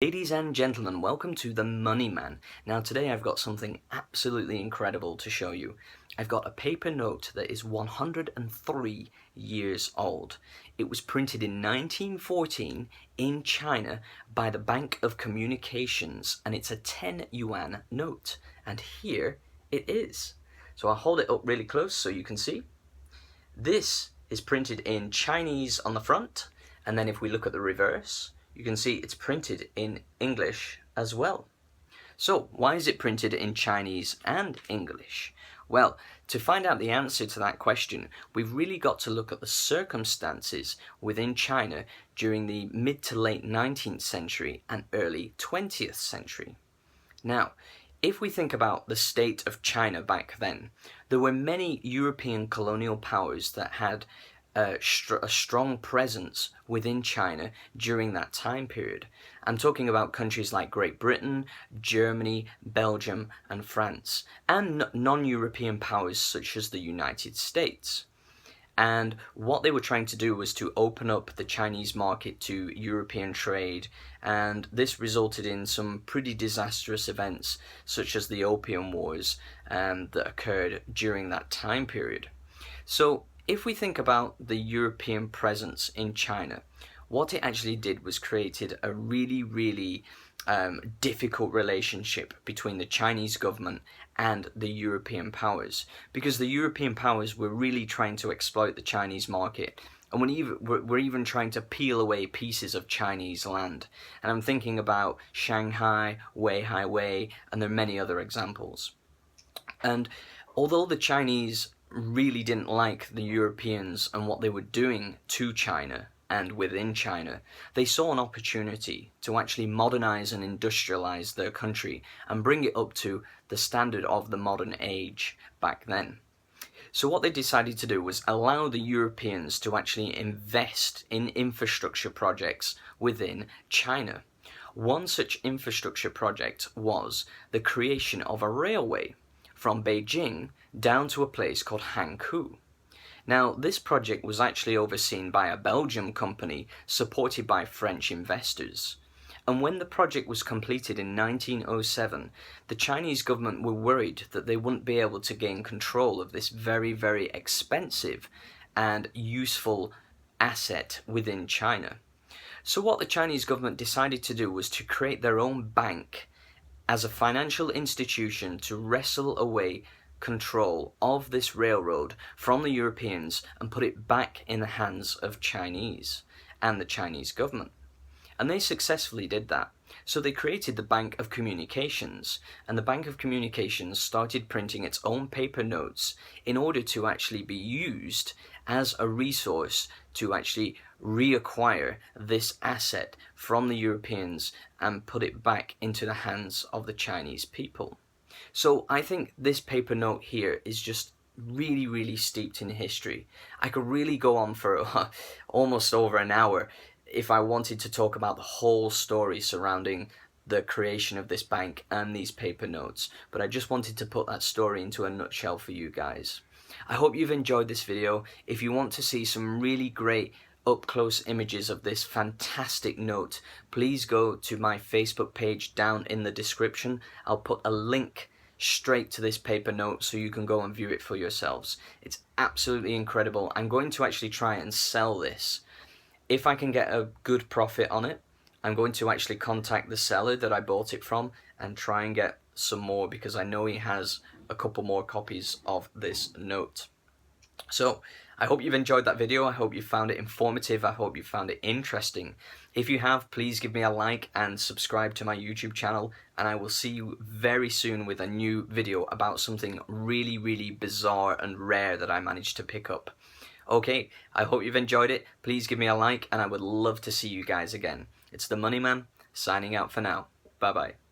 Ladies and gentlemen, welcome to The Money Man. Now today I've got something absolutely incredible to show you. I've got a paper note that is 103 years old. It was printed in 1914 in China by the Bank of Communications, and it's a 10 yuan note. And here it is. So I'll hold it up really close so you can see. This is printed in Chinese on the front, and then if we look at the reverse, you can see it's printed in English as well. So why is it printed in Chinese and English? Well, to find out the answer to that question, we've really got to look at the circumstances within China during the mid to late 19th century and early 20th century. Now, if we think about the state of China back then, there were many European colonial powers that had a strong presence within China during that time period. I'm talking about countries like Great Britain, Germany, Belgium, and France, and non-European powers such as the United States. And what they were trying to do was to open up the Chinese market to European trade, and this resulted in some pretty disastrous events such as the Opium Wars that occurred during that time period. So if we think about the European presence in China, what it actually did was created a really difficult relationship between the Chinese government and the European powers, because the European powers were really trying to exploit the Chinese market, and we're even trying to peel away pieces of Chinese land. And I'm thinking about Shanghai, Weihai, and there are many other examples. And although the Chinese really didn't like the Europeans and what they were doing to China and within China, they saw an opportunity to actually modernize and industrialize their country and bring it up to the standard of the modern age back then. So what they decided to do was allow the Europeans to actually invest in infrastructure projects within China. One such infrastructure project was the creation of a railway from Beijing down to a place called Hankou. Now, this project was actually overseen by a Belgian company supported by French investors. And when the project was completed in 1907, the Chinese government were worried that they wouldn't be able to gain control of this very expensive and useful asset within China. So what the Chinese government decided to do was to create their own bank as a financial institution to wrestle away control of this railroad from the Europeans and put it back in the hands of Chinese and the Chinese government. And they successfully did that. So they created the Bank of Communications, and the Bank of Communications started printing its own paper notes in order to actually be used as a resource to actually reacquire this asset from the Europeans and put it back into the hands of the Chinese people. So I think this paper note here is just really steeped in history. I could really go on for almost over an hour if I wanted to talk about the whole story surrounding the creation of this bank and these paper notes, but I just wanted to put that story into a nutshell for you guys. I hope you've enjoyed this video. If you want to see some really great up-close images of this fantastic note, please go to my Facebook page down in the description. I'll put a link straight to this paper note so you can go and view it for yourselves. It's absolutely incredible. I'm going to actually try and sell this. If I can get a good profit on it, I'm going to actually contact the seller that I bought it from and try and get some more, because I know he has a couple more copies of this note. So I hope you've enjoyed that video. I hope you found it informative. I hope you found it interesting. If you have, please give me a like and subscribe to my YouTube channel, and I will see you very soon with a new video about something really bizarre and rare that I managed to pick up. Okay, I hope you've enjoyed it. Please give me a like, and I would love to see you guys again. It's the Money Man, signing out for now. Bye bye.